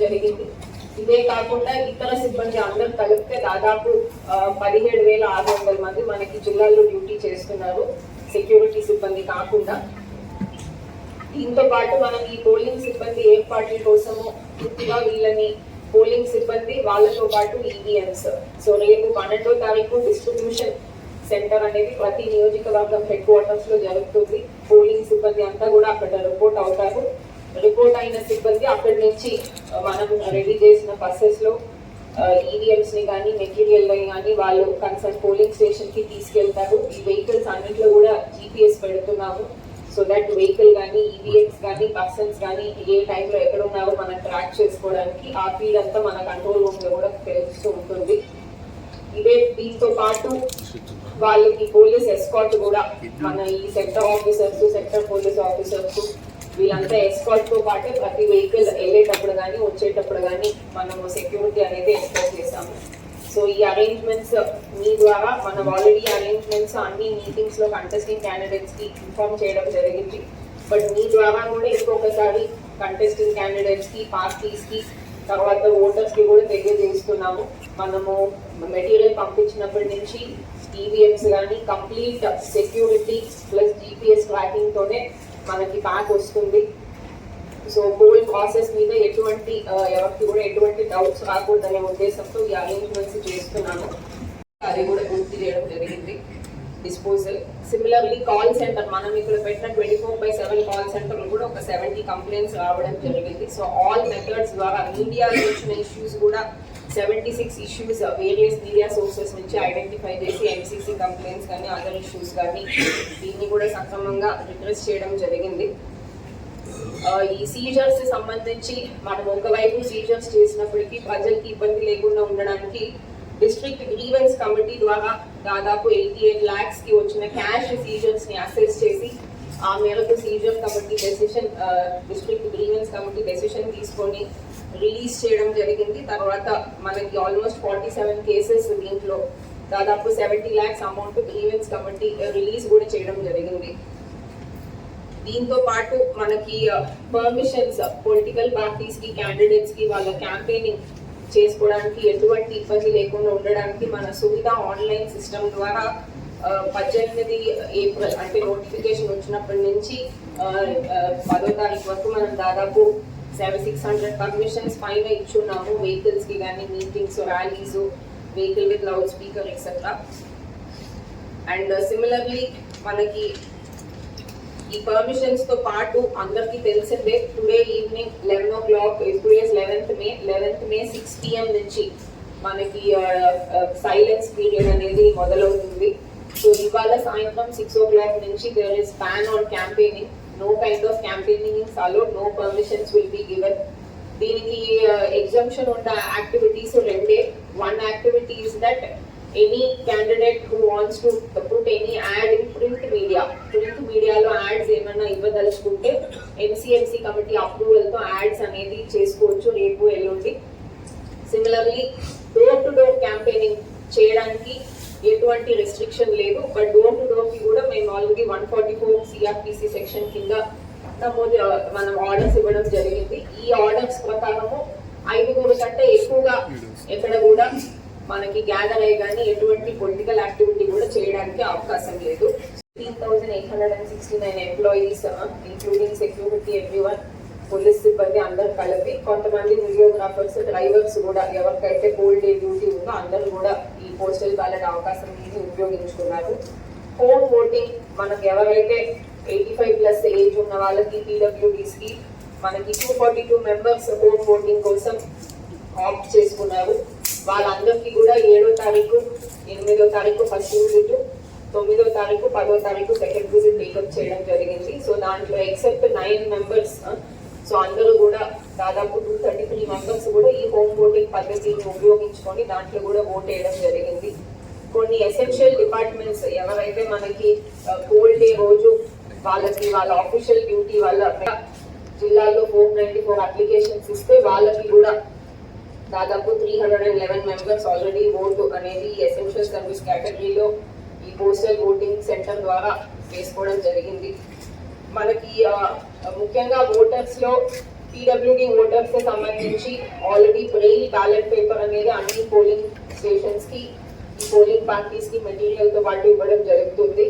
జరిగింది. ఇదే కాకుండా ఇతర సిబ్బంది అందరూ కలిపితే దాదాపు 17,600 మంది మనకి జిల్లాల్లో డ్యూటీ చేస్తున్నారు, సెక్యూరిటీ సిబ్బంది కాకుండా. దీంతో పాటు మనం ఈ పోలింగ్ సిబ్బంది ఏర్పాట్ల కోసము పూర్తిగా వీళ్ళని పోలింగ్ సిబ్బంది వాళ్ళతో పాటు ఈవీఎంస్, సో రేపు 12వ తారీఖు డిస్ట్రిబ్యూషన్ సెంటర్ అనేది ప్రతి నియోజకవర్గం హెడ్ క్వార్టర్స్ లో జరుగుతుంది. పోలింగ్ సిబ్బంది అంతా కూడా అక్కడ రిపోర్ట్ అవుతారు. రిపోర్ట్ అయిన సిబ్బంది అక్కడి నుంచి మనం రెడీ చేసిన బస్సెస్ లో ఈవీఎంస్ ని కానీ మెటీరియల్ ని కానీ వాళ్ళు కన్సర్న్ పోలింగ్ స్టేషన్ కి తీసుకెళ్తారు. ఈ వెహికల్స్ అన్నింటిలో కూడా GPS పెడుతున్నాము, సో దట్ వెహికల్ కానీ ఈవీఎంస్ కానీ పర్సన్స్ కానీ ఏ టైంలో ఎక్కడ ఉన్నారో మనం ట్రాక్ చేసుకోవడానికి ఆ ఫీడ్ అంతా మన కంట్రోల్ రూమ్ లో కూడా తెలుస్తూ ఉంటుంది. ఇదే దీంతో పాటు వాళ్ళకి పోలీస్ ఎస్కార్ట్ కూడా మన ఈ sector officers, sector police officers వీళ్ళంతా ఎస్కార్ట్ తో పాటే ప్రతి వెహికల్ వెళ్ళేటప్పుడు కానీ వచ్చేటప్పుడు కానీ మనము సెక్యూరిటీ అనేది ఎస్కార్ట్ చేసాము. సో ఈ అరేంజ్మెంట్స్ మీ ద్వారా మనం ఆల్రెడీ అరేంజ్మెంట్స్ అన్ని మీటింగ్స్ లో కంటెస్టింగ్ క్యాండిడేట్స్ కి ఇన్ఫార్మ్ చేయడం జరిగింది. బట్ మీ ద్వారా కూడా ఇంకొకసారి కంటెస్టింగ్ క్యాండిడేట్స్ కి, పార్టీస్ కి, తర్వాత ఓటర్స్ కి కూడా తెలియజేస్తున్నాము. మనము మెటీరియల్ పంపించినప్పటి నుంచి ఈవీఎంస్ కానీ complete security plus GPS tracking తోనే మనకి ప్యాక్ వస్తుంది. సో పోల్ ప్రాసెస్ మీద ఎటువంటి ఎవరికి కూడా ఎటువంటి డౌట్స్ రాకూడదనే ఉద్దేశంతో ఈ అరేంజ్మెంట్స్ చేస్తున్నాను. అది కూడా పూర్తి చేయడం జరిగింది. డిస్పోజల్ సిమిలర్లీ కాల్ సెంటర్ మనం ఇక్కడ పెట్టిన 24/7 కాల్ సెంటర్ కూడా ఒక 70 కంప్లైంట్స్ రావడం జరిగింది. సో ఆల్ మెథడ్స్ ద్వారా మీడియా వచ్చిన ఇష్యూస్ కూడా 76 ఇష్యూస్ వేరియస్ మీడియా సోర్సెస్ నుంచి ఐడెంటిఫై చేసి MCC కంప్లైంట్స్ కానీ అదర్ ఇష్యూస్ కానీ దీన్ని కూడా సక్రమంగా రిడ్రెస్ చేయడం జరిగింది. ఈ సీజర్స్ సంబంధించి మనం ఒకవైపు సీజర్స్ చేసినప్పటికీ ప్రజలకి ఇబ్బంది లేకుండా ఉండడానికి డిస్ట్రిక్ట్ గ్రీవెన్స్ కమిటీ ద్వారా దాదాపు 88 lakhs కి వచ్చిన క్యాష్ సీజర్స్ ని అసెస్ చేసి ఆ మేరకు seizure committee decision, district grievance committee decision తీసుకొని రిలీజ్ చేయడం జరిగింది. తర్వాత మనకి ఆల్మోస్ట్ 47 కేసెస్, దీంట్లో దాదాపు 70 lakhs amount grievance committee release కూడా చేయడం జరిగింది. దీంతో పాటు మనకి పర్మిషన్స్ పొలిటికల్ పార్టీస్ కి, క్యాండిడేట్స్ కి వాళ్ళ క్యాంపెయినింగ్ చేసుకోవడానికి ఎటువంటి ఇబ్బంది లేకుండా ఉండడానికి మన సువిధ ఆన్లైన్ సిస్టమ్ ద్వారా 18 ఏప్రిల్ అంటే నోటిఫికేషన్ వచ్చినప్పటి నుంచి 10వ తారీఖు వరకు మనం దాదాపు 600 పర్మిషన్స్ పైన ఇచ్చున్నాము. వెహికల్స్ కి కానీ, meetings, rallies, vehicle with loud speaker etcetera. And similarly మనకి ఈ పర్మిషన్స్ తో పాటు అందరికి తెలిసిందే today evening 11 o'clock, today 11th May 6 PM నుంచి మనకి సైలెన్స్ పీరియడ్ అనేది మొదలవుతుంది. సో ఇవాళ సాయంత్రం 6 o'clock నుంచి there is ban on campaigning. No kind of campaigning is allowed, no permissions will be given. దీనికి ఎగ్జంప్షన్ ఉన్న యాక్టివిటీస్ రెండే. One activity is that any candidate who wants to put any ad in print మీడియాలో ads ఏమన్నా ఇవ్వదలుచుకుంటే MCMC committee approval తో ads అనేది చేసుకోవచ్చు రేపు ఎల్లుండి. Similarly door to door campaigning చేయడానికి ఎటువంటి రెస్ట్రిక్షన్ లేదు. బట్ డోర్ టు డోర్ కి కూడా మేము ఆల్రెడీ 144 CRPC సెక్షన్ కింద నమోదు మనం ఆర్డర్స్ ఇవ్వడం జరిగింది. ఈ ఆర్డర్స్ ప్రకారము 5 కంటే ఎక్కువగా ఎక్కడ కూడా మనకి గ్యాదర్ అయ్యి కానీ ఎటువంటి పొలిటికల్ యాక్టివిటీ కూడా చేయడానికి అవకాశం లేదు. 13,869 employees including security, everyone, police సిబ్బంది అందరు కలిపి, కొంతమంది వీడియోగ్రాఫర్స్, డ్రైవర్స్ కూడా ఎవరికైతే కోల్ డే డ్యూటీ ఉందో అందరూ కూడా ఈ పోస్టల్ బ్యాలెట్ అవకాశం అనేది ఉపయోగించుకున్నారు. హోమ్ ఓటింగ్ మనకు ఎవరైతే 85+ ఏజ్ ఉన్న వాళ్ళకి, PWDs కి మనకి 242 మెంబర్స్ హోమ్ ఓటింగ్ కోసం ఆప్ట్ చేసుకున్నారు. వాళ్ళందరికీ కూడా 7వ తారీఖు, 8వ తారీఖు ఫస్ట్ విజిట్, 9వ తారీఖు, 10వ తారీఖు సెకండ్ విజిట్ టేకప్ చేయడం జరిగింది. సో దాంట్లో ఎక్సెప్ట్ 9 మెంబర్స్, సో అందరూ కూడా దాదాపు 233 మెంబర్స్ కూడా ఈ హోమ్ ఓటింగ్ పద్ధతిని ఉపయోగించుకొని దాంట్లో కూడా ఓట్ వేయడం జరిగింది. కొన్ని ఎసెన్షియల్ డిపార్ట్మెంట్స్ ఎవరైతే మనకి కోల్ డే రోజు వాళ్ళకి వాళ్ళ ఆఫీషియల్ డ్యూటీ వల్ల జిల్లాలో 494 అప్లికేషన్స్ ఇస్తే వాళ్ళకి కూడా దాదాపు 311 మెంబర్స్ ఆల్రెడీ ఓటు అనేది ఎసెన్షియల్ సర్వీస్ కేటగిరీలో ఈ పోస్టల్ ఓటింగ్ సెంటర్ ద్వారా వేసుకోవడం జరిగింది. మనకి ముఖ్యంగా ఓటర్స్ లో పీడబ్ల్యూడి ఓటర్స్ కి సంబంధించి ఆల్రెడీ బ్రెయిల్ బ్యాలెట్ పేపర్ అనేది అన్ని పోలింగ్ స్టేషన్స్ కి ఈ పోలింగ్ పార్టీస్ కి మెటీరియల్ తో పాటు ఇవ్వడం జరుగుతుంది.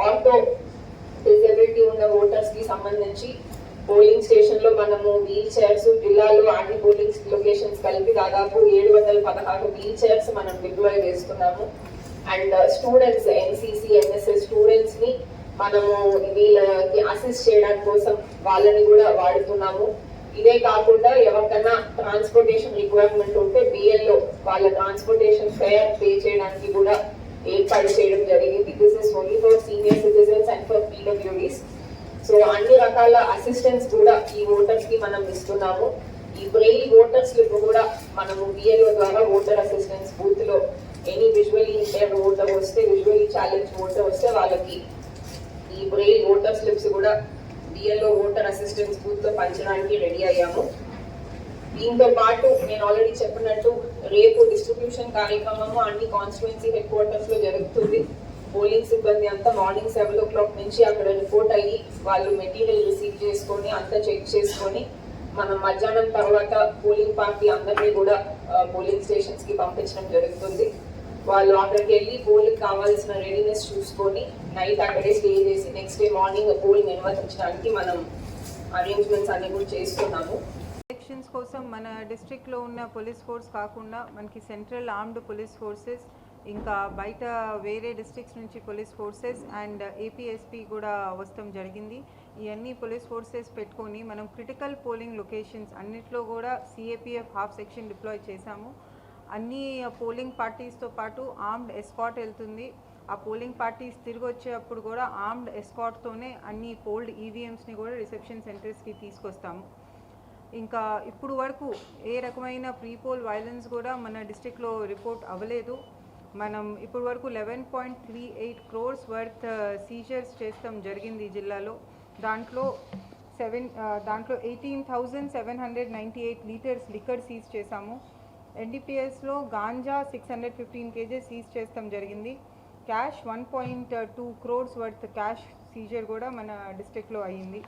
ఆటో డిజబిలిటీ ఉన్న ఓటర్స్ కి సంబంధించి పోలింగ్ స్టేషన్ లో మనము వీల్ చైర్స్ జిల్లాలో అన్ని పోలింగ్ లొకేషన్స్ కలిపి దాదాపు 716 వీల్ చైర్స్ మనం డిప్లాయ్ చేస్తున్నాము. And students NCC NSS students ని మనము వీళ్ళకి అసిస్ట్ చేయడానికి కోసం వాళ్ళని కూడా వాడుతున్నాము. ఇదే కాకుండా ఎవరికైనా ట్రాన్స్పోర్టేషన్ రిక్వైర్మెంట్ ఉంటే బిఎల్ఓ వాళ్ళ ట్రాన్స్పోర్టేషన్ ఫేర్ పే చేయడానికి కూడా ఏర్పాటు చేయడం జరిగింది. This is only for senior citizens and for PWDs. So అన్ని రకాల అసిస్టెన్స్ కూడా ఈ ఓటర్స్ కి మనం ఇస్తున్నాము. ఈ బ్రెయిల్ ఓటర్ స్లిప్ కూడా మనము బిఎల్ఓ ద్వారా ఓటర్ అసిస్టెన్స్ బూత్ లో ఎనీ విజువల్లీ ఇంపైర్డ్ ఓటర్ వస్తే విజువల్లీ ఛాలెంజ్ ఓటర్ వస్తే వాళ్ళకి ఈ బ్రెయిల్ ఓటర్ స్లిప్స్ కూడా బిఎల్ఓ ఓటర్ అసిస్టెన్స్ బూత్ తో పంచడానికి రెడీ అయ్యాము. దీంతో పాటు నేను ఆల్రెడీ చెప్పినట్టు రేపు డిస్ట్రిబ్యూషన్ కార్యక్రమము అన్ని కాన్స్టిట్యుయెన్సీ హెడ్ క్వార్టర్స్ లో జరుగుతుంది. పోలింగ్ సిబ్బంది అంతా మార్నింగ్ 7 o'clock నుంచి అక్కడ రిపోర్ట్ అయ్యి వాళ్ళు మెటీరియల్ రిసీవ్ చేసుకొని అంతా చెక్ చేసుకొని మనం మధ్యాహ్నం తర్వాత పోలింగ్ పార్టీ అందరినీ కూడా పోలింగ్ స్టేషన్స్ కి పంపించడం జరుగుతుంది. వాళ్ళు అక్కడికి వెళ్ళి పోలింగ్ కావాల్సిన రెడీనెస్ చూసుకొని నైట్ అక్కడే స్టే చేసి నెక్స్ట్ డే మార్నింగ్ పోలింగ్ నిర్వహించడానికి మనం అరేంజ్మెంట్స్ అన్ని కూడా చేస్తున్నాము. ఎలక్షన్స్ కోసం మన డిస్ట్రిక్ట్లో ఉన్న పోలీస్ ఫోర్స్ కాకుండా మనకి సెంట్రల్ ఆర్మ్డ్ పోలీస్ ఫోర్సెస్ ఇంకా బయట వేరే డిస్ట్రిక్ట్స్ నుంచి పోలీస్ ఫోర్సెస్ అండ్ ఏపీఎస్పీ కూడా వస్తాం జరిగింది. ఇవన్నీ పోలీస్ ఫోర్సెస్ పెట్టుకొని మనం క్రిటికల్ పోలింగ్ లొకేషన్స్ అన్నిట్లో కూడా సిఏపిఎఫ్ హాఫ్ సెక్షన్ డిప్లాయ్ చేశాము. అన్ని పోలింగ్ పార్టీస్తో పాటు ఆర్మ్డ్ ఎస్కాట్ వెళ్తుంది. ఆ పోలింగ్ పార్టీస్ తిరిగి వచ్చేటప్పుడు కూడా ఆర్మ్డ్ ఎస్కాట్తోనే అన్ని పోల్డ్ ఈవీఎంస్ని కూడా రిసెప్షన్ సెంటర్స్కి తీసుకొస్తాము. ఇంకా ఇప్పుడు వరకు ఏ రకమైన ప్రీపోల్ వైలెన్స్ కూడా మన డిస్ట్రిక్ట్లో రిపోర్ట్ అవ్వలేదు. మనం ఇప్పుడు వరకు 11.38 crores వర్త్ సీజర్స్ చేస్తాం జరిగింది జిల్లాలో. దాంట్లో 18,798 లీటర్స్ లిక్కర్ సీజ్ చేశాము. ఎన్డీపీఎస్లో గాంజా 615 kgs సీజ్ చేస్తాం జరిగింది. Cash 1.2 crores worth cash seizure కూడా మన డిస్ట్రిక్ట్లో అయ్యింది.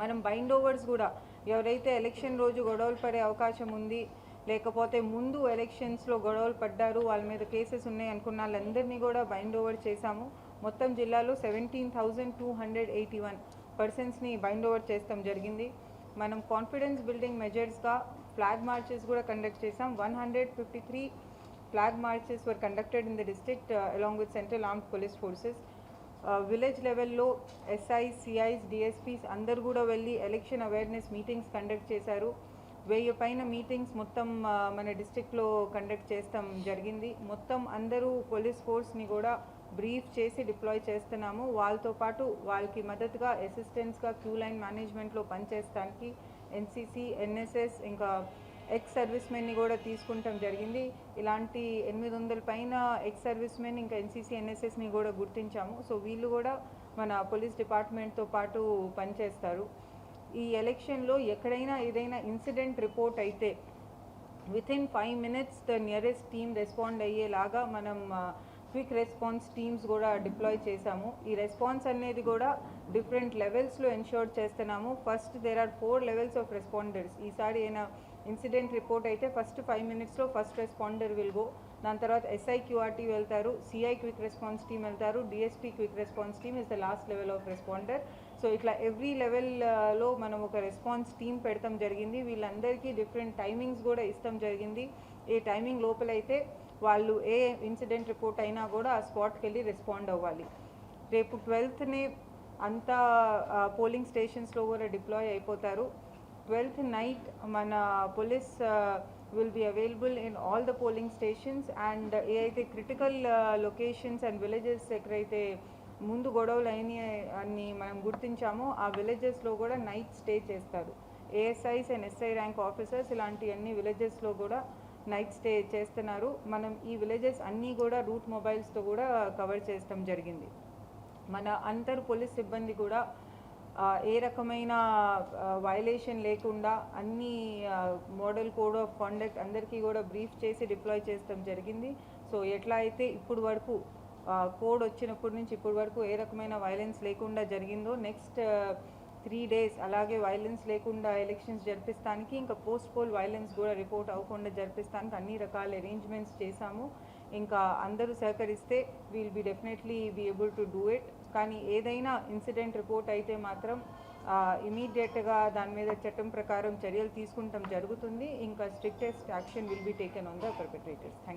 మనం బైండ్ ఓవర్స్ కూడా ఎవరైతే ఎలక్షన్ రోజు గొడవలు పడే అవకాశం ఉంది లేకపోతే ముందు ఎలక్షన్స్లో గొడవలు పడ్డారు వాళ్ళ మీద కేసెస్ ఉన్నాయి అనుకున్న వాళ్ళందరినీ కూడా బైండ్ ఓవర్ చేశాము. మొత్తం జిల్లాలో 17,281 పర్సన్స్ని బైండ్ ఓవర్ చేస్తాం జరిగింది. మనం కాన్ఫిడెన్స్ బిల్డింగ్ మెజర్స్గా ఫ్లాగ్ మార్చెస్ కూడా కండక్ట్ చేసాం. 153 flag marches were conducted in the district along with central armed police forces. Village లెవెల్లో ఎస్ఐస్ సిఐస్ డిఎస్పీస్ అందరు కూడా వెళ్ళి ఎలక్షన్ అవేర్నెస్ మీటింగ్స్ కండక్ట్ చేశారు. 1000 పైన మీటింగ్స్ మొత్తం మన డిస్ట్రిక్ట్లో కండక్ట్ చేస్తాం జరిగింది. మొత్తం అందరూ పోలీస్ ఫోర్స్ని కూడా బ్రీఫ్ చేసి డిప్లాయ్ చేస్తున్నాము. వాళ్ళతో పాటు వాళ్ళకి మద్దతుగా అసిస్టెంట్స్గా క్యూ లైన్ మేనేజ్మెంట్లో పనిచేయడానికి ఎన్సిసి ఎన్ఎస్ఎస్ ఇంకా ఎక్స్ సర్వీస్ మెన్ని కూడా తీసుకుంటాం జరిగింది. ఇలాంటి 800 పైన ఎక్స్ సర్వీస్ మెన్ ఇంకా ఎన్సిసి ఎన్ఎస్ఎస్ని కూడా గుర్తించాము. సో వీళ్ళు కూడా మన పోలీస్ డిపార్ట్మెంట్తో పాటు పనిచేస్తారు. ఈ ఎలక్షన్లో ఎక్కడైనా ఏదైనా ఇన్సిడెంట్ రిపోర్ట్ అయితే within 5 minutes the nearest team respond అయ్యేలాగా మనం క్విక్ రెస్పాన్స్ టీమ్స్ కూడా డిప్లాయ్ చేశాము. ఈ రెస్పాన్స్ అనేది కూడా డిఫరెంట్ లెవెల్స్లో ఎన్షూర్ చేస్తున్నాము. First there are 4 levels of responders. ఈసారి ఏమైనా ఇన్సిడెంట్ రిపోర్ట్ అయితే ఫస్ట్ 5 minutesలో ఫస్ట్ రెస్పాండర్ విల్ గో. దాని తర్వాత ఎస్ఐ క్యూఆర్టీ వెళ్తారు, సిఐ క్విక్ రెస్పాన్స్ టీమ్ వెళ్తారు, DSP quick response team is the last level of responder. So ఇట్లా ఎవ్రీ లెవెల్లో మనం ఒక రెస్పాన్స్ టీమ్ పెడతాం జరిగింది. వీళ్ళందరికీ డిఫరెంట్ టైమింగ్స్ కూడా ఇస్తాం జరిగింది. ఏ టైమింగ్ లోపలైతే వాళ్ళు ఏ ఇన్సిడెంట్ రిపోర్ట్ అయినా కూడా ఆ స్పాట్కి వెళ్ళి రెస్పాండ్ అవ్వాలి. రేపు 12th అంతా పోలింగ్ స్టేషన్స్లో కూడా డిప్లాయ్ అయిపోతారు. 12th నైట్ మన police will be available in all the polling stations and ఏదైతే క్రిటికల్ లొకేషన్స్ అండ్ విలేజెస్ ఎక్కడైతే ముందు గొడవలు అని మనం గుర్తించామో ఆ విలేజెస్లో కూడా నైట్ స్టే చేస్తారు. ASIs and SI rank officers ఇలాంటి అన్ని విలేజెస్లో కూడా నైట్ స్టే చేస్తున్నారు. మనం ఈ విలేజెస్ అన్నీ కూడా రూట్ మొబైల్స్తో కూడా కవర్ చేస్తాం జరిగింది. మన అందరు పోలీస్ సిబ్బంది కూడా ఏ రకమైన వైలేషన్ లేకుండా అన్ని మోడల్ కోడ్ ఆఫ్ కాండక్ట్ అందరికీ కూడా బ్రీఫ్ చేసి డిప్లాయ్ చేస్తాం జరిగింది. సో ఎట్లా అయితే ఇప్పుడు వరకు కోడ్ వచ్చినప్పటి నుంచి ఇప్పటి వరకు ఏ రకమైన వైలెన్స్ లేకుండా జరిగిందో నెక్స్ట్ 3 days అలాగే వైలెన్స్ లేకుండా ఎలక్షన్స్ జరిపిస్తానికి, ఇంకా పోస్ట్ పోల్ వైలెన్స్ కూడా రిపోర్ట్ అవ్వకుండా జరిపిస్తానికి అన్ని రకాల అరేంజ్మెంట్స్ చేశాము. ఇంకా అందరూ సహకరిస్తే will be definitely be able to do it. కానీ ఏదైనా ఇన్సిడెంట్ రిపోర్ట్ అయితే మాత్రం ఇమీడియట్గా దాని మీద చట్టం ప్రకారం చర్యలు తీసుకుంటాం జరుగుతుంది. ఇంకా strictest action will be taken on the perpetrators. Thank you.